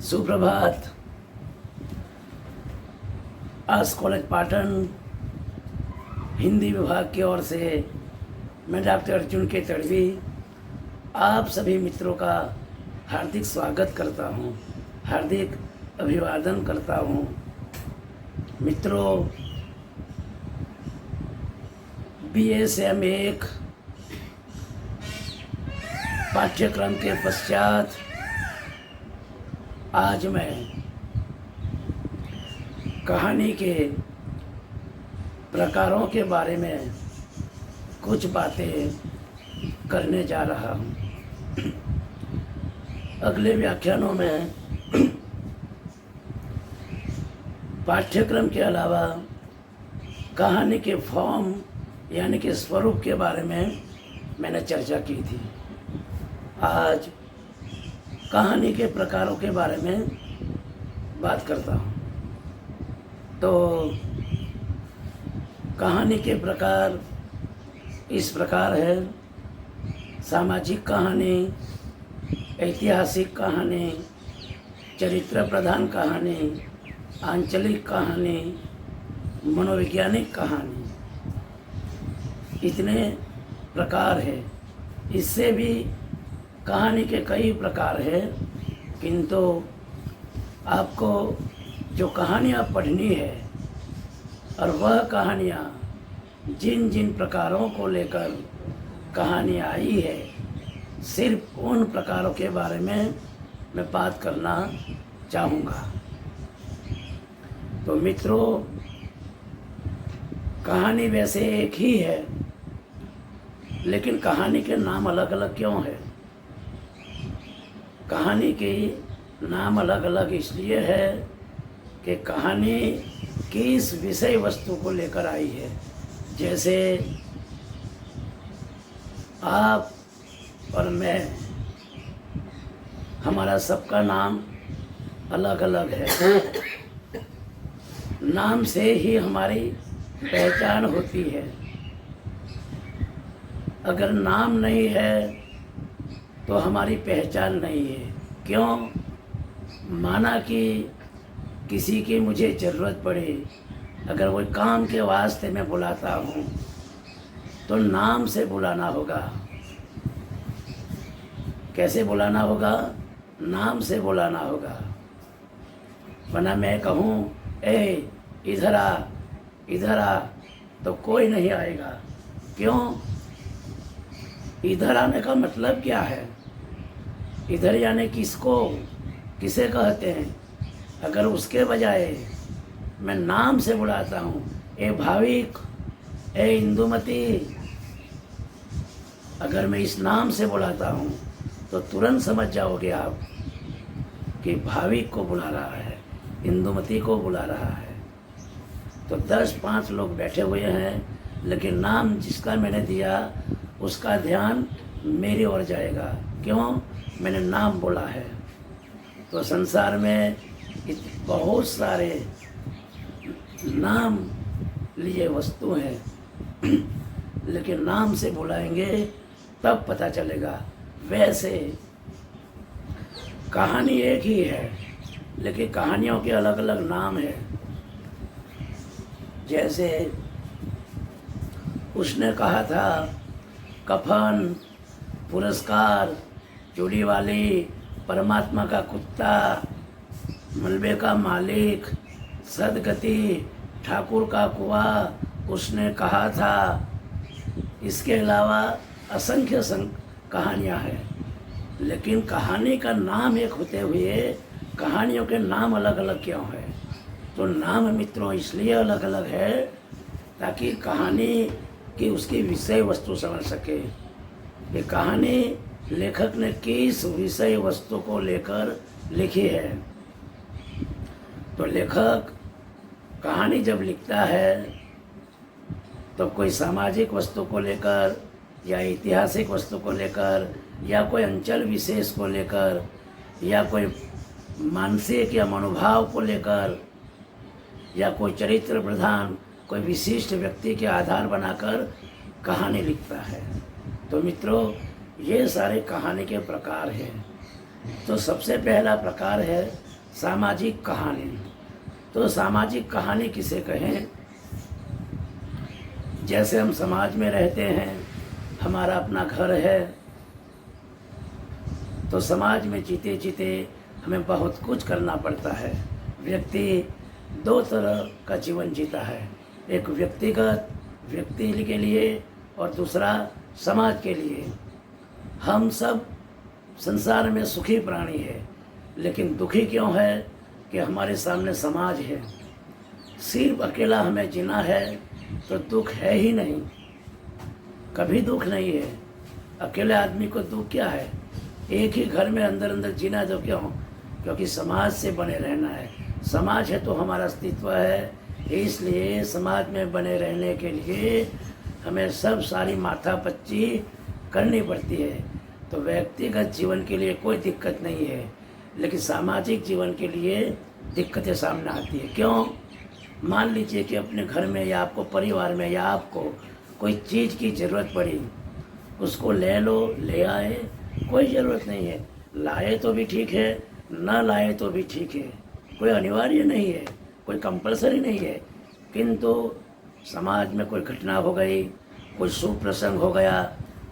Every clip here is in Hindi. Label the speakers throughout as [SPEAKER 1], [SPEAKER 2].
[SPEAKER 1] सुप्रभात। आस कॉलेज पाटन हिंदी विभाग की ओर से मैं डॉक्टर अर्जुन के तड़वी आप सभी मित्रों का हार्दिक स्वागत करता हूं, हार्दिक अभिवादन करता हूं। मित्रों, BSM 1 पाठ्यक्रम के पश्चात आज मैं कहानी के प्रकारों के बारे में कुछ बातें करने जा रहा हूँ। अगले व्याख्यानों में पाठ्यक्रम के अलावा कहानी के फॉर्म यानी कि स्वरूप के बारे में मैंने चर्चा की थी। आज कहानी के प्रकारों के बारे में बात करता हूँ। तो कहानी के प्रकार इस प्रकार है: सामाजिक कहानी, ऐतिहासिक कहानी, चरित्र प्रधान कहानी, आंचलिक कहानी, मनोवैज्ञानिक कहानी, इतने प्रकार है। इससे भी कहानी के कई प्रकार हैं, किंतु आपको जो कहानियाँ पढ़नी है और वह कहानियाँ जिन जिन प्रकारों को लेकर कहानी आई है, सिर्फ उन प्रकारों के बारे में मैं बात करना चाहूँगा। तो मित्रों, कहानी वैसे एक ही है, लेकिन कहानी के नाम अलग अलग क्यों है? कहानी के नाम अलग अलग इसलिए है कि कहानी किस विषय वस्तु को लेकर आई है। जैसे आप और मैं, हमारा सबका नाम अलग अलग है। नाम से ही हमारी पहचान होती है। अगर नाम नहीं है तो हमारी पहचान नहीं है। क्यों? माना कि किसी की मुझे ज़रूरत पड़े, अगर वो काम के वास्ते मैं बुलाता हूँ तो नाम से बुलाना होगा। कैसे बुलाना होगा? नाम से बुलाना होगा। वरना मैं कहूँ, ए इधर आ, इधर आ, तो कोई नहीं आएगा। क्यों? इधर आने का मतलब क्या है? इधर यानी किसको, किसे कहते हैं? अगर उसके बजाय मैं नाम से बुलाता हूँ, ए भाविक, ए इंदुमती, अगर मैं इस नाम से बुलाता हूँ तो तुरंत समझ जाओगे आप कि भाविक को बुला रहा है, इंदुमती को बुला रहा है। तो 10-5 लोग बैठे हुए हैं, लेकिन नाम जिसका मैंने दिया उसका ध्यान मेरी ओर जाएगा। क्यों? मैंने नाम बोला है। तो संसार में बहुत सारे नाम लिए वस्तु हैं, लेकिन नाम से बुलाएंगे तब पता चलेगा। वैसे कहानी एक ही है, लेकिन कहानियों के अलग अलग नाम हैं। जैसे उसने कहा था, कफन, पुरस्कार, चूड़ी वाली, परमात्मा का कुत्ता, मलबे का मालिक, सदगति, ठाकुर का कुआं, उसने कहा था। इसके अलावा असंख्य कहानियाँ हैं, लेकिन कहानी का नाम एक होते हुए कहानियों के नाम अलग अलग क्यों है? तो नाम मित्रों इसलिए अलग अलग है ताकि कहानी की उसकी विषय वस्तु समझ सके। ये कहानी लेखक ने किस विषय वस्तु को लेकर लिखी है। तो लेखक कहानी जब लिखता है तो कोई सामाजिक वस्तु को लेकर या ऐतिहासिक वस्तु को लेकर या कोई अंचल विशेष को लेकर या कोई मानसिक या मनोभाव को लेकर या कोई चरित्र प्रधान कोई विशिष्ट व्यक्ति के आधार बनाकर कहानी लिखता है। तो मित्रों, ये सारे कहानी के प्रकार हैं। तो सबसे पहला प्रकार है सामाजिक कहानी। तो सामाजिक कहानी किसे कहें? जैसे हम समाज में रहते हैं, हमारा अपना घर है, तो समाज में जीते जीते हमें बहुत कुछ करना पड़ता है। व्यक्ति दो तरह का जीवन जीता है, एक व्यक्तिगत व्यक्ति के लिए और दूसरा समाज के लिए। हम सब संसार में सुखी प्राणी है, लेकिन दुखी क्यों है कि हमारे सामने समाज है। सिर्फ अकेला हमें जीना है तो दुख है ही नहीं, कभी दुख नहीं है। अकेले आदमी को दुख क्या है? एक ही घर में अंदर अंदर जीना तो क्यों? क्योंकि समाज से बने रहना है। समाज है तो हमारा अस्तित्व है, इसलिए समाज में बने रहने के लिए हमें सब सारी माथापच्ची करनी पड़ती है। तो व्यक्तिगत जीवन के लिए कोई दिक्कत नहीं है, लेकिन सामाजिक जीवन के लिए दिक्कतें सामने आती है। क्यों? मान लीजिए कि अपने घर में या आपको परिवार में या आपको कोई चीज़ की ज़रूरत पड़ी, उसको ले लो, ले आए, कोई ज़रूरत नहीं है। लाए तो भी ठीक है, ना लाए तो भी ठीक है, कोई अनिवार्य नहीं है, कोई कंपलसरी नहीं है। किंतु समाज में कोई घटना हो गई, कोई शुभ प्रसंग हो गया,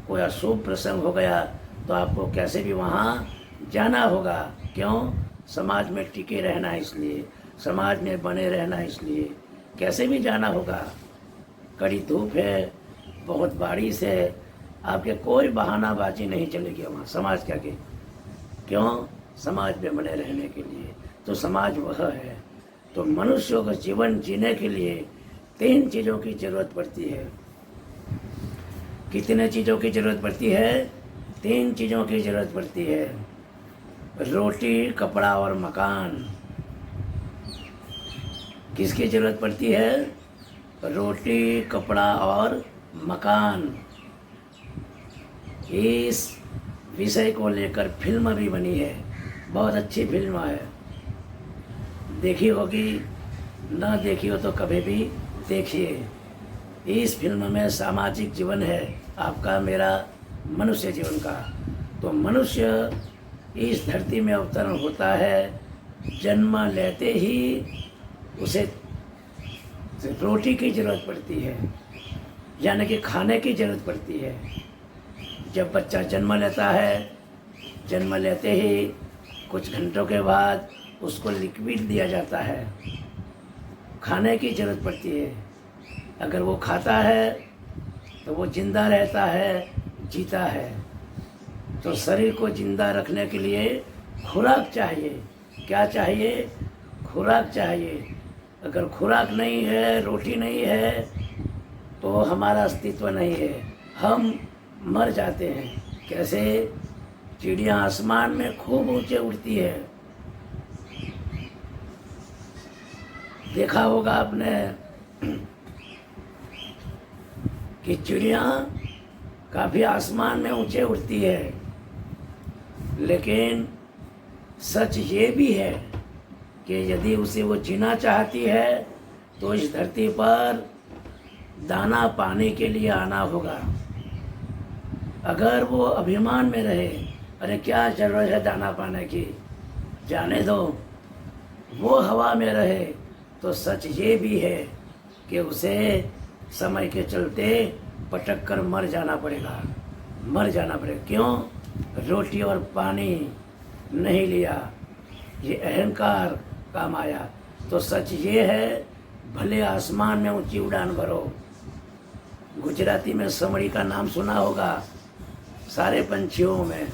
[SPEAKER 1] कोई अशुभ प्रसंग हो गया, तो आपको कैसे भी वहाँ जाना होगा। क्यों? समाज में टिके रहना है, इसलिए समाज में बने रहना है, इसलिए कैसे भी जाना होगा। कड़ी धूप है, बहुत बारिश है, आपके कोई बहानाबाजी नहीं चलेगी वहाँ समाज के आगे। क्यों? समाज में बने रहने के लिए। तो समाज वह है। तो मनुष्यों को जीवन जीने के लिए 3 चीज़ों की ज़रूरत पड़ती है। कितने चीज़ों की ज़रूरत पड़ती है? 3 चीज़ों की ज़रूरत पड़ती है। रोटी, कपड़ा और मकान। किसकी ज़रूरत पड़ती है? रोटी, कपड़ा और मकान। इस विषय को लेकर फिल्म भी बनी है, बहुत अच्छी फिल्म है, देखी होगी, ना देखी हो तो कभी भी देखिए। इस फिल्म में सामाजिक जीवन है, आपका मेरा मनुष्य जीवन का। तो मनुष्य इस धरती में अवतरण होता है, जन्म लेते ही उसे रोटी की ज़रूरत पड़ती है, यानी कि खाने की ज़रूरत पड़ती है। जब बच्चा जन्म लेता है, जन्म लेते ही कुछ घंटों के बाद उसको लिक्विड दिया जाता है, खाने की ज़रूरत पड़ती है। अगर वो खाता है तो वो जिंदा रहता है, जीता है। तो शरीर को जिंदा रखने के लिए खुराक चाहिए। क्या चाहिए? खुराक चाहिए। अगर खुराक नहीं है, रोटी नहीं है, तो हमारा अस्तित्व नहीं है, हम मर जाते हैं। कैसे? चिड़िया आसमान में खूब ऊंचे उड़ती है, देखा होगा आपने कि चिड़िया काफ़ी आसमान में ऊंचे उड़ती है। लेकिन सच ये भी है कि यदि उसे वो जीना चाहती है तो इस धरती पर दाना पाने के लिए आना होगा। अगर वो अभिमान में रहे, अरे क्या जरूरत है दाना पाने की, जाने दो, वो हवा में रहे, तो सच ये भी है कि उसे समय के चलते पटक कर मर जाना पड़ेगा, मर जाना पड़ेगा। क्यों? रोटी और पानी नहीं लिया, ये अहंकार काम आया। तो सच ये है, भले आसमान में ऊंची उड़ान भरो। गुजराती में समड़ी का नाम सुना होगा, सारे पंछियों में,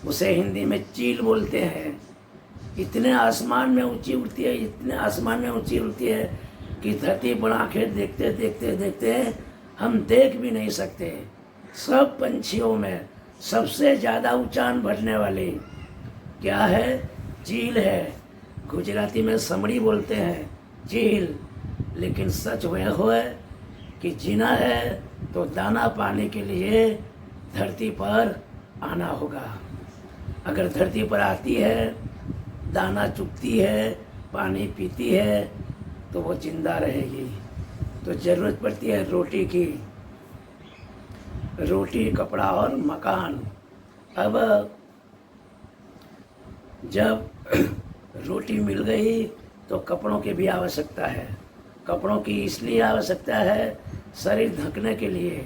[SPEAKER 1] उसे हिंदी में चील बोलते हैं। इतने आसमान में ऊंची उड़ती है, इतने आसमान में ऊंची उड़ती है कि धरती पर आंखें देखते देखते देखते हम देख भी नहीं सकते। सब पंछियों में सबसे ज़्यादा उड़ान भरने वाली क्या है? चील है। गुजराती में समड़ी बोलते हैं, चील। लेकिन सच वह है कि जीना है तो दाना पाने के लिए धरती पर आना होगा। अगर धरती पर आती है, दाना चुगती है, पानी पीती है, तो वो जिंदा रहेगी। तो ज़रूरत पड़ती है रोटी की, रोटी, कपड़ा और मकान। अब जब रोटी मिल गई तो कपड़ों की भी आवश्यकता है। कपड़ों की इसलिए आवश्यकता है शरीर ढकने के लिए।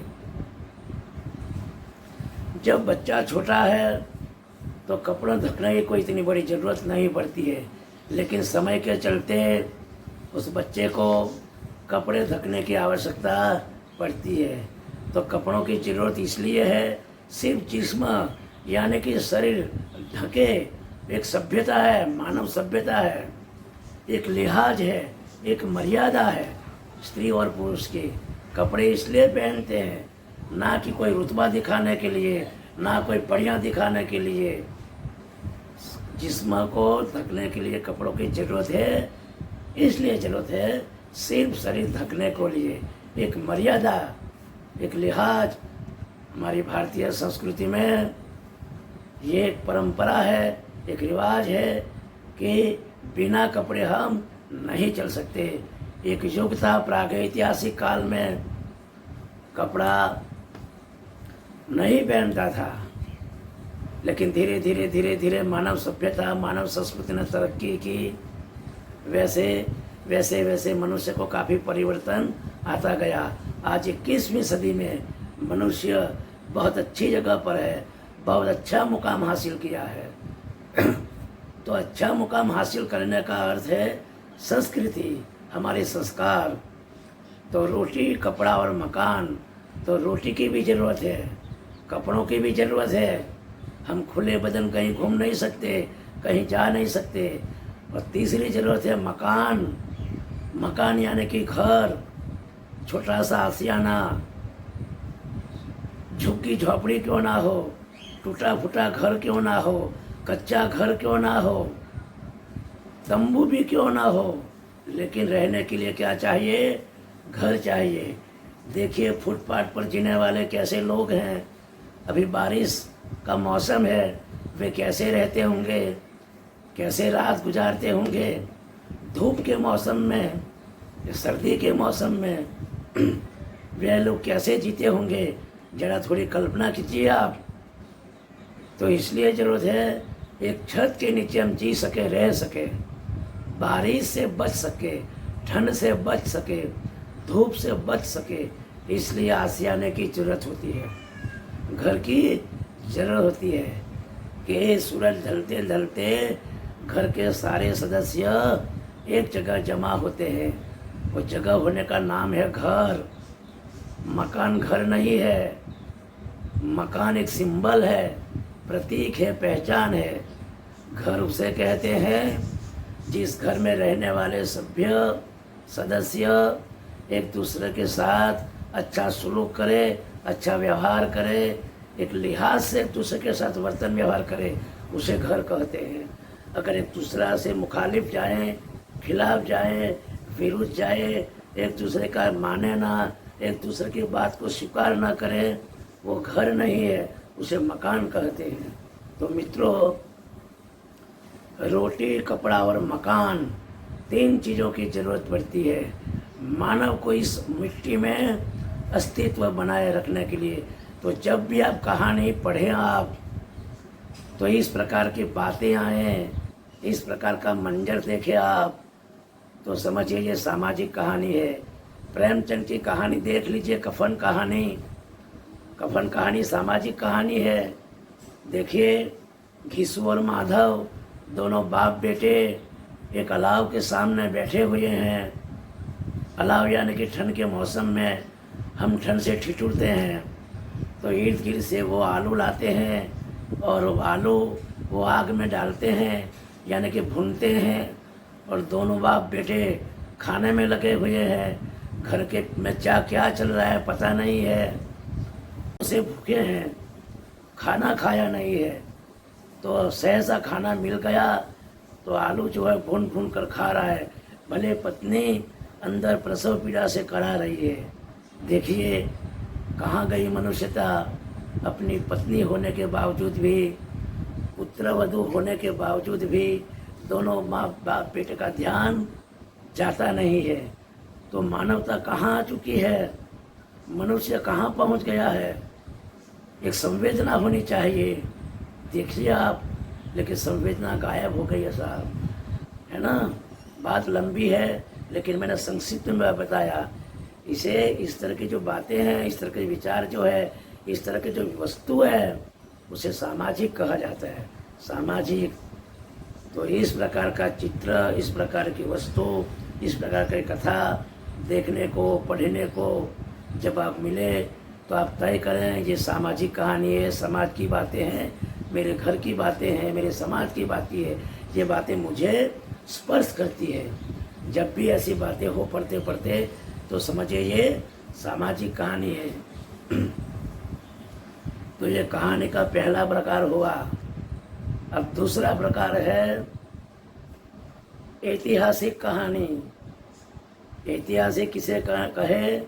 [SPEAKER 1] जब बच्चा छोटा है तो कपड़ों ढकने की कोई इतनी बड़ी ज़रूरत नहीं पड़ती है, लेकिन समय के चलते उस बच्चे को कपड़े ढकने की आवश्यकता पड़ती है। तो कपड़ों की ज़रूरत इसलिए है, सिर्फ जिस्म यानी कि शरीर ढके एक सभ्यता है, मानव सभ्यता है, एक लिहाज है, एक मर्यादा है स्त्री और पुरुष की। कपड़े इसलिए पहनते हैं ना कि कोई रुतबा दिखाने के लिए, ना कोई बढ़ियाँ दिखाने के लिए। जिस्म को ढकने के लिए कपड़ों की ज़रूरत है, इसलिए ज़रूरत है सिर्फ शरीर ढकने को लिए। एक मर्यादा, एक लिहाज हमारी भारतीय संस्कृति में ये एक परंपरा है, एक रिवाज है कि बिना कपड़े हम नहीं चल सकते। एक युग था प्रागैतिहासिक काल में कपड़ा नहीं पहनता था, लेकिन धीरे धीरे धीरे धीरे मानव सभ्यता, मानव संस्कृति ने तरक्की की। वैसे वैसे वैसे मनुष्य को काफ़ी परिवर्तन आता गया। आज 21वीं सदी में मनुष्य बहुत अच्छी जगह पर है, बहुत अच्छा मुकाम हासिल किया है। तो अच्छा मुकाम हासिल करने का अर्थ है संस्कृति, हमारे संस्कार। तो रोटी, कपड़ा और मकान, तो रोटी की भी ज़रूरत है, कपड़ों की भी ज़रूरत है। हम खुले बदन कहीं घूम नहीं सकते, कहीं जा नहीं सकते। और तीसरी ज़रूरत है मकान। मकान यानी कि घर, छोटा सा आशियाना, झुग्गी झोपड़ी क्यों ना हो, टूटा फूटा घर क्यों ना हो, कच्चा घर क्यों ना हो, तंबू भी क्यों ना हो, लेकिन रहने के लिए क्या चाहिए? घर चाहिए। देखिए फुटपाथ पर जीने वाले कैसे लोग हैं। अभी बारिश का मौसम है, वे कैसे रहते होंगे, कैसे रात गुजारते होंगे। धूप के मौसम में, सर्दी के मौसम में वे लोग कैसे जीते होंगे, जरा थोड़ी कल्पना कीजिए आप। तो इसलिए ज़रूरत है एक छत के नीचे हम जी सके, रह सके, बारिश से बच सके, ठंड से बच सके, धूप से बच सके। इसलिए आशियाने की ज़रूरत होती है, घर की ज़रूरत होती है कि सूरज ढलते ढलते घर के सारे सदस्य एक जगह जमा होते हैं। वो जगह होने का नाम है घर। मकान घर नहीं है, मकान एक सिंबल है, प्रतीक है, पहचान है। घर उसे कहते हैं जिस घर में रहने वाले सभ्य सदस्य एक दूसरे के साथ अच्छा सलूक करे, अच्छा व्यवहार करे, एक लिहाज से एक दूसरे के साथ वर्तन व्यवहार करे, उसे घर कहते हैं। अगर एक दूसरा से मुखालिफ जाए, खिलाफ जाए, विरुद्ध जाए, एक दूसरे का माने ना, एक दूसरे की बात को स्वीकार ना करे, वो घर नहीं है, उसे मकान कहते हैं। तो मित्रों, रोटी, कपड़ा और मकान, तीन चीज़ों की ज़रूरत पड़ती है मानव को इस मिट्टी में अस्तित्व बनाए रखने के लिए। तो जब भी आप कहानी पढ़ें आप, तो इस प्रकार की बातें आएँ, इस प्रकार का मंजर देखें आप, तो समझिए ये सामाजिक कहानी है। प्रेमचंद की कहानी देख लीजिए, कफन कहानी। कफन कहानी सामाजिक कहानी है। देखिए घिसू और माधव दोनों बाप बेटे एक अलाव के सामने बैठे हुए हैं। अलाव यानी कि ठंड के मौसम में हम ठंड से ठिठुरते हैं, तो इर्द गिर्द से वो आलू लाते हैं और वो आलू वो आग में डालते हैं, यानी कि भूनते हैं, और दोनों बाप बेटे खाने में लगे हुए हैं। घर के में क्या चल रहा है पता नहीं है, उसे भूखे हैं, खाना खाया नहीं है। तो सहसा खाना मिल गया तो आलू जो है भून भून कर खा रहा है, भले पत्नी अंदर प्रसव पीड़ा से करा रही है। देखिए कहाँ गई मनुष्यता। अपनी पत्नी होने के बावजूद भी, पुत्रवधू होने के बावजूद भी दोनों माँ बाप बेटे का ध्यान जाता नहीं है। तो मानवता कहाँ आ चुकी है, मनुष्य कहाँ पहुँच गया है। एक संवेदना होनी चाहिए, देखिए आप, लेकिन संवेदना गायब हो गई है साहब। है ना। बात लंबी है लेकिन मैंने संक्षिप्त में बताया। इसे इस तरह की जो बातें हैं, इस तरह के विचार जो है, इस तरह की जो वस्तु है, उसे सामाजिक कहा जाता है। सामाजिक। तो इस प्रकार का चित्र, इस प्रकार की वस्तु, इस प्रकार की कथा देखने को, पढ़ने को जब आप मिले तो आप तय करें ये सामाजिक कहानी है, समाज की बातें हैं, मेरे घर की बातें हैं, मेरे समाज की बातें है, ये बातें मुझे स्पर्श करती है। जब भी ऐसी बातें हो पढ़ते पढ़ते तो समझिए ये सामाजिक कहानी है। तो ये कहानी का पहला प्रकार हुआ। अब दूसरा प्रकार है ऐतिहासिक कहानी। ऐतिहासिक किसे कहे?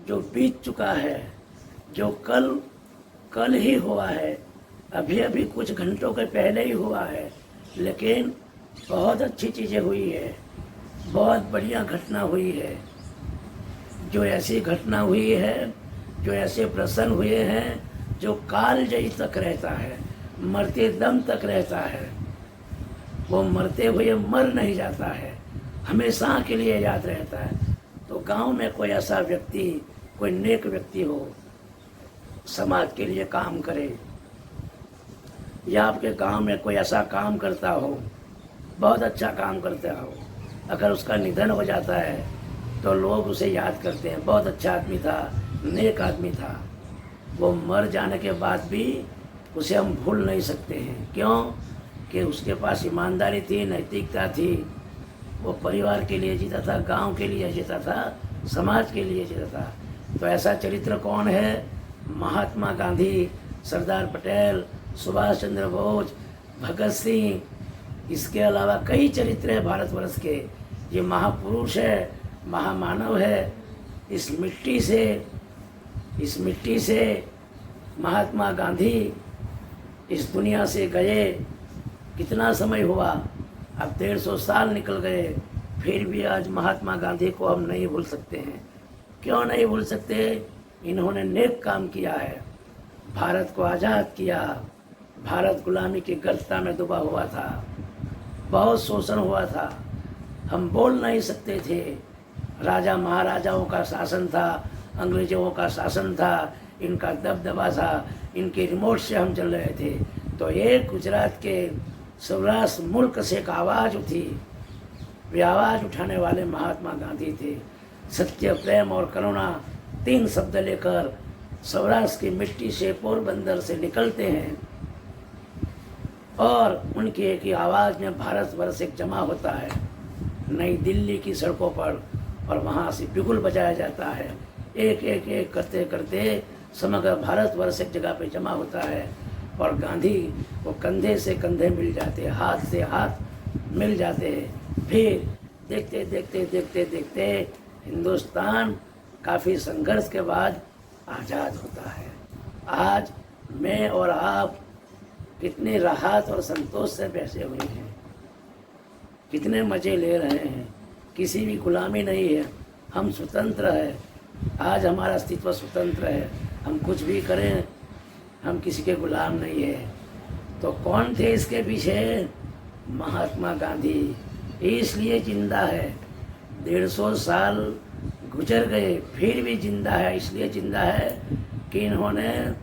[SPEAKER 1] जो बीत चुका है, जो कल ही हुआ है, अभी अभी कुछ घंटों के पहले ही हुआ है, लेकिन बहुत अच्छी चीज़ें हुई है, बहुत बढ़िया घटना हुई है। जो ऐसी घटना हुई है, जो ऐसे प्रसंग हुए हैं, जो काल जयी तक रहता है, मरते दम तक रहता है, वो मरते हुए मर नहीं जाता है, हमेशा के लिए याद रहता है। तो गांव में कोई ऐसा व्यक्ति, कोई नेक व्यक्ति हो, समाज के लिए काम करे, या आपके गांव में कोई ऐसा काम करता हो, बहुत अच्छा काम करता हो, अगर उसका निधन हो जाता है तो लोग उसे याद करते हैं, बहुत अच्छा आदमी था, नेक आदमी था। वो मर जाने के बाद भी उसे हम भूल नहीं सकते हैं। क्यों? कि उसके पास ईमानदारी थी, नैतिकता थी, वो परिवार के लिए जीता था, गांव के लिए जीता था, समाज के लिए जीता था। तो ऐसा चरित्र कौन है? महात्मा गांधी, सरदार पटेल, सुभाष चंद्र बोस, भगत सिंह, इसके अलावा कई चरित्र हैं भारतवर्ष के। ये महापुरुष है, महामानव है। इस मिट्टी से महात्मा गांधी इस दुनिया से गए। कितना समय हुआ? अब 150 साल निकल गए, फिर भी आज महात्मा गांधी को हम नहीं भूल सकते हैं। क्यों नहीं भूल सकते? इन्होंने नेक काम किया है, भारत को आज़ाद किया। भारत गुलामी की गर्दता में डूबा हुआ था, बहुत शोषण हुआ था, हम बोल नहीं सकते थे, राजा महाराजाओं का शासन था, अंग्रेजों का शासन था, इनका दबदबा था, इनके रिमोट से हम चल रहे थे। तो ये गुजरात के सौराष्ट्र मुल्क से एक आवाज़ उठी, वे आवाज़ उठाने वाले महात्मा गांधी थे। सत्य, प्रेम और करुणा 3 शब्द लेकर सौराष्ट्र की मिट्टी से, पोरबंदर से निकलते हैं और उनकी एक ही आवाज़ में भारतवर्ष एक जमा होता है नई दिल्ली की सड़कों पर, और वहाँ से बिगुल बजाया जाता है। एक एक एक करते करते समग्र भारतवर्ष एक जगह पे जमा होता है, और गांधी वो कंधे से कंधे मिल जाते हैं, हाथ से हाथ मिल जाते हैं। फिर देखते देखते देखते देखते हिंदुस्तान काफ़ी संघर्ष के बाद आज़ाद होता है। आज मैं और आप कितने राहत और संतोष से बैठे हुए हैं, कितने मज़े ले रहे हैं। किसी भी गुलामी नहीं है, हम स्वतंत्र हैं। आज हमारा अस्तित्व स्वतंत्र है, हम कुछ भी करें, हम किसी के गुलाम नहीं है। तो कौन थे इसके पीछे? महात्मा गांधी। इसलिए जिंदा है। 150 साल गुजर गए, फिर भी जिंदा है। इसलिए जिंदा है कि इन्होंने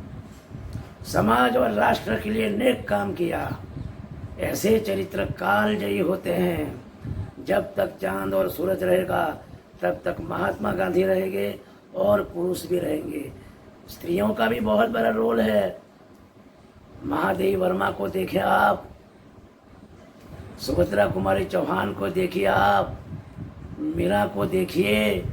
[SPEAKER 1] समाज और राष्ट्र के लिए नेक काम किया। ऐसे चरित्र कालजयी होते हैं। जब तक चांद और सूरज रहेगा तब तक महात्मा गांधी रहेंगे और पुरुष भी रहेंगे। स्त्रियों का भी बहुत बड़ा रोल है। महादेवी वर्मा को देखिए आप, सुभद्रा कुमारी चौहान को देखिए आप, मीरा को देखिए,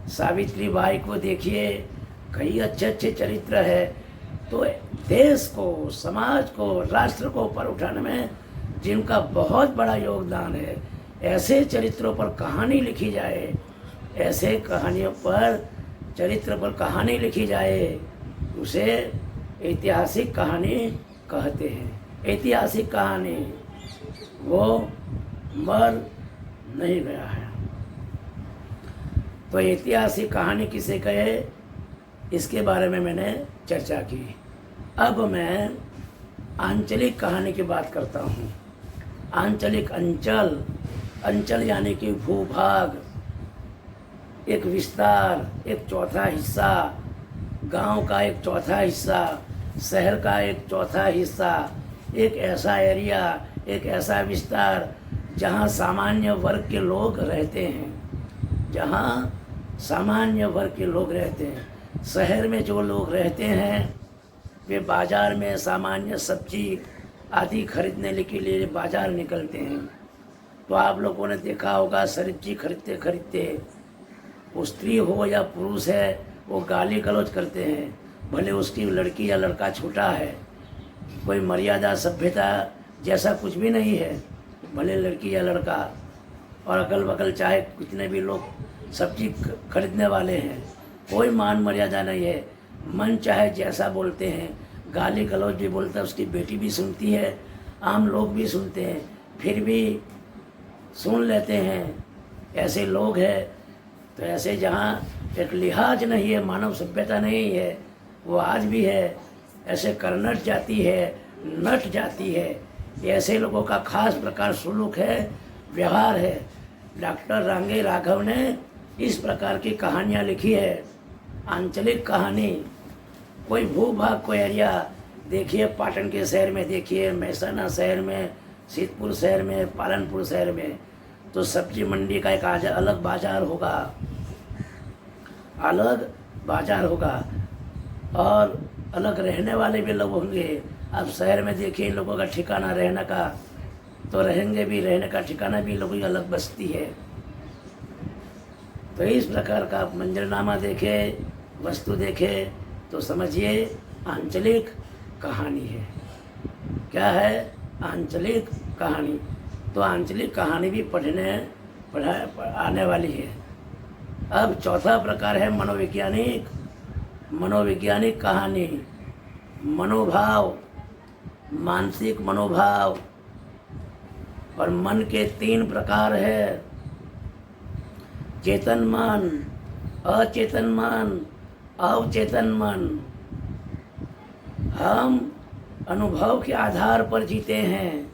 [SPEAKER 1] सावित्री बाई को देखिए, कई अच्छे अच्छे चरित्र है। तो देश को, समाज को, राष्ट्र को ऊपर उठाने में जिनका बहुत बड़ा योगदान है, ऐसे चरित्रों पर कहानी लिखी जाए, ऐसे कहानियों पर, चरित्र पर कहानी लिखी जाए, उसे ऐतिहासिक कहानी कहते हैं। ऐतिहासिक कहानी, वो मर नहीं गया है। तो ऐतिहासिक कहानी किसे कहे, इसके बारे में मैंने चर्चा की। अब मैं आंचलिक कहानी की बात करता हूँ। आंचलिक, अंचल, अंचल यानी कि भूभाग, एक विस्तार, एक चौथा हिस्सा, गांव का एक चौथा हिस्सा, शहर का एक चौथा हिस्सा, एक ऐसा एरिया, एक ऐसा विस्तार जहां सामान्य वर्ग के लोग रहते हैं, जहां सामान्य वर्ग के लोग रहते हैं। शहर में जो लोग रहते हैं वे बाज़ार में सामान्य सब्जी आदि खरीदने के लिए बाज़ार निकलते हैं। तो आप लोगों ने देखा होगा सब्जी खरीदते खरीदते वो स्त्री हो या पुरुष है वो गाली गलौज करते हैं, भले उसकी लड़की या लड़का छोटा है, कोई मर्यादा सभ्यता जैसा कुछ भी नहीं है, भले लड़की या लड़का, और अगल बगल चाहे कितने भी लोग सब्जी खरीदने वाले हैं, कोई मान मर्यादा नहीं है। मन चाहे जैसा बोलते हैं, गाली गलौज भी बोलता है, उसकी बेटी भी सुनती है, आम लोग भी सुनते हैं, फिर भी सुन लेते हैं। ऐसे लोग हैं। तो ऐसे जहाँ एक लिहाज नहीं है, मानव सभ्यता नहीं है, वो आज भी है। ऐसे कर्नट जाती है, नट जाती है, ऐसे लोगों का खास प्रकार सुलूक है, व्यवहार है। डॉक्टर रांगे राघव ने इस प्रकार की कहानियाँ लिखी है, आंचलिक कहानी। कोई भूभाग, कोई एरिया देखिए, पाटन के शहर में देखिए, महसाना शहर में, सीतपुर शहर में, पालनपुर शहर में, तो सब्जी मंडी का एक अलग बाजार होगा, अलग बाजार होगा, और अलग रहने वाले भी लोग होंगे। अब शहर में देखिए इन लोगों का ठिकाना रहने का, तो रहेंगे भी, रहने का ठिकाना भी लोगों की अलग बस्ती है। तो इस प्रकार का आप मंजरनामा देखे, वस्तु देखे तो समझिए आंचलिक कहानी है। क्या है? आंचलिक कहानी। तो आंचलिक कहानी भी आने वाली है। अब चौथा प्रकार है मनोवैज्ञानिक। मनोवैज्ञानिक कहानी, मनोभाव, मानसिक मनोभाव। और मन के 3 प्रकार है, चेतन मन, अचेतन मन, अवचेतन मन। हम अनुभव के आधार पर जीते हैं,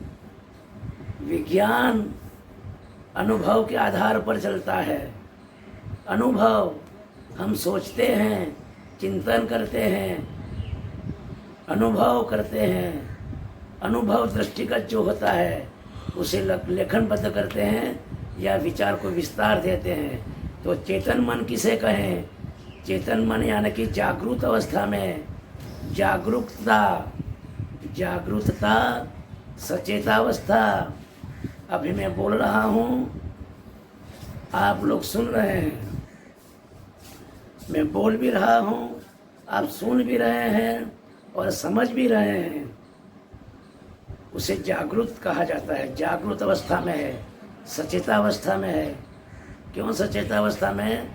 [SPEAKER 1] विज्ञान अनुभव के आधार पर चलता है। अनुभव, हम सोचते हैं, चिंतन करते हैं, अनुभव करते हैं। अनुभव दृष्टिगत जो होता है उसे लेखनबद्ध करते हैं या विचार को विस्तार देते हैं। तो चेतन मन किसे कहें? चेतन मन यानी कि जागरूक अवस्था में, जागरूकता, जागरूकता, सचेतावस्था। अभी मैं बोल रहा हूँ, आप लोग सुन रहे हैं, मैं बोल भी रहा हूँ, आप सुन भी रहे हैं और समझ भी रहे हैं। उसे जागरूक कहा जाता है, जागरूक अवस्था में है, सचेतावस्था में है। क्यों सचेतावस्था में?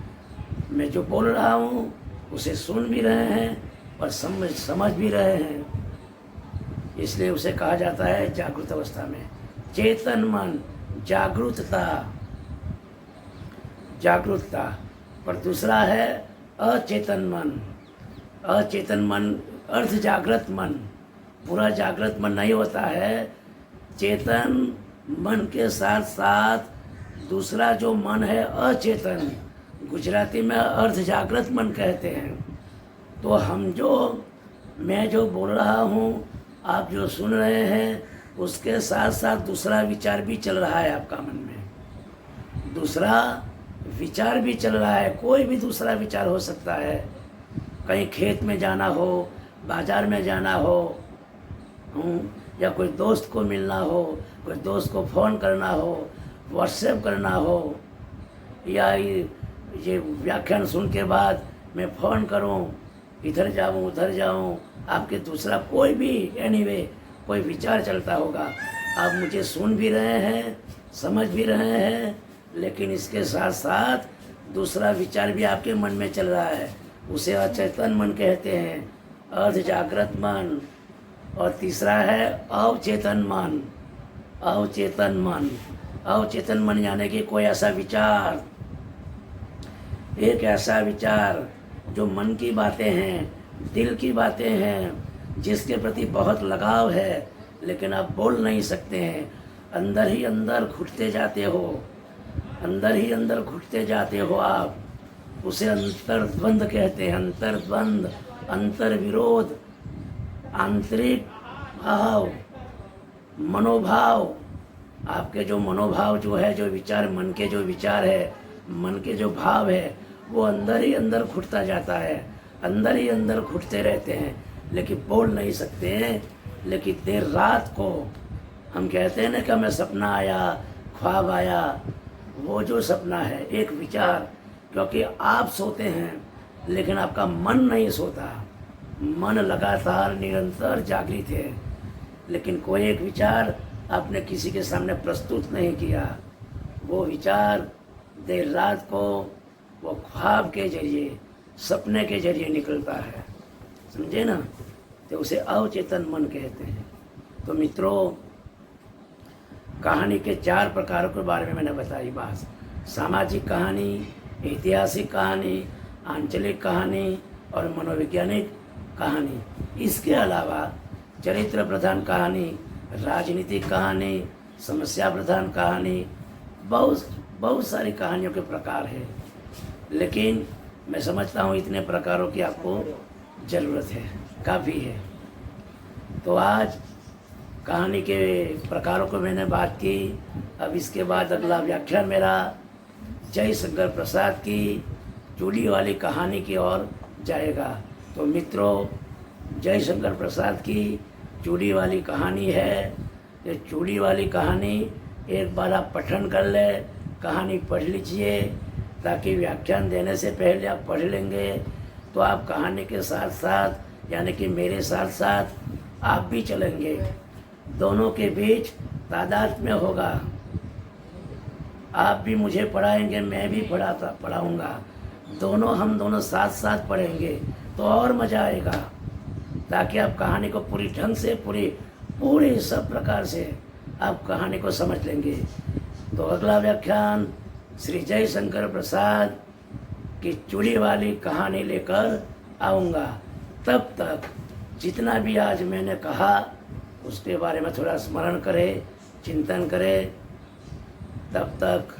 [SPEAKER 1] मैं जो बोल रहा हूँ उसे सुन भी रहे हैं और समझ भी रहे हैं, इसलिए उसे कहा जाता है जागरूक अवस्था में। चेतन मन, जागरूकता, जागरूकता। और दूसरा है अचेतन मन। अचेतन मन अर्ध जागृत मन, पूरा जागृत मन नहीं होता है। चेतन मन के साथ साथ दूसरा जो मन है अचेतन, गुजराती में अर्ध जागृत मन कहते हैं। तो मैं जो बोल रहा हूँ, आप जो सुन रहे हैं, उसके साथ साथ दूसरा विचार भी चल रहा है आपका मन में, दूसरा विचार भी चल रहा है। कोई भी दूसरा विचार हो सकता है, कहीं खेत में जाना हो, बाजार में जाना हो, या कोई दोस्त को मिलना हो, कोई दोस्त को फ़ोन करना हो, व्हाट्सएप करना हो, या ये व्याख्यान सुन के बाद मैं फ़ोन करूं, इधर जाऊं उधर जाऊं, आपके दूसरा कोई भी एनीवे कोई विचार चलता होगा। आप मुझे सुन भी रहे हैं, समझ भी रहे हैं, लेकिन इसके साथ साथ दूसरा विचार भी आपके मन में चल रहा है, उसे अचेतन मन कहते हैं, अर्ध जागृत मन। और तीसरा है अवचेतन मन। अवचेतन मन, अवचेतन मन यानी कि कोई ऐसा विचार, एक ऐसा विचार जो मन की बातें हैं, दिल की बातें हैं, जिसके प्रति बहुत लगाव है लेकिन आप बोल नहीं सकते हैं। अंदर ही अंदर घुटते जाते हो, अंदर ही अंदर घुटते जाते हो आप। उसे अंतर्द्वंद कहते हैं, अंतर्द्वंद, अंतर विरोध, आंतरिक भाव, मनोभाव। आपके जो मनोभाव जो है, जो विचार, मन के जो विचार है, मन के जो भाव है, वो अंदर ही अंदर घुटता जाता है, अंदर ही अंदर घुटते रहते हैं, लेकिन बोल नहीं सकते हैं। लेकिन देर रात को हम कहते हैं ना कि हमें सपना आया, ख्वाब आया, वो जो सपना है एक विचार, क्योंकि आप सोते हैं लेकिन आपका मन नहीं सोता, मन लगातार निरंतर जागृत है, लेकिन कोई एक विचार आपने किसी के सामने प्रस्तुत नहीं किया। वो विचार देर रात को वो ख्वाब के जरिए, सपने के जरिए निकलता है, समझे ना, तो उसे अवचेतन मन कहते हैं। तो मित्रों, कहानी के 4 प्रकारों के बारे में मैंने बताई बात। सामाजिक कहानी, ऐतिहासिक कहानी, आंचलिक कहानी और मनोवैज्ञानिक कहानी। इसके अलावा चरित्र प्रधान कहानी, राजनीतिक कहानी, समस्या प्रधान कहानी, बहुत सारी कहानियों के प्रकार है। लेकिन मैं समझता हूँ इतने प्रकारों की आपको ज़रूरत है, काफ़ी है। तो आज कहानी के प्रकारों को मैंने बात की। अब इसके बाद अगला व्याख्यान मेरा जयशंकर प्रसाद की चूड़ी वाली कहानी की ओर जाएगा। तो मित्रों, जयशंकर प्रसाद की चूड़ी वाली कहानी है। ये चूड़ी वाली कहानी एक बार आप पठन कर ले, कहानी पढ़ लीजिए, ताकि व्याख्यान देने से पहले आप पढ़ लेंगे तो आप कहानी के साथ साथ, यानी कि मेरे साथ साथ आप भी चलेंगे, दोनों के बीच तादाद में होगा। आप भी मुझे पढ़ाएंगे, मैं भी पढ़ाऊँगा, हम दोनों साथ साथ पढ़ेंगे तो और मज़ा आएगा, ताकि आप कहानी को पूरी ढंग से, पूरे सब प्रकार से आप कहानी को समझ लेंगे। तो अगला व्याख्यान श्री जयशंकर प्रसाद की चूड़ी वाली कहानी लेकर आऊँगा। तब तक जितना भी आज मैंने कहा उसके बारे में थोड़ा स्मरण करें, चिंतन करें। तब तक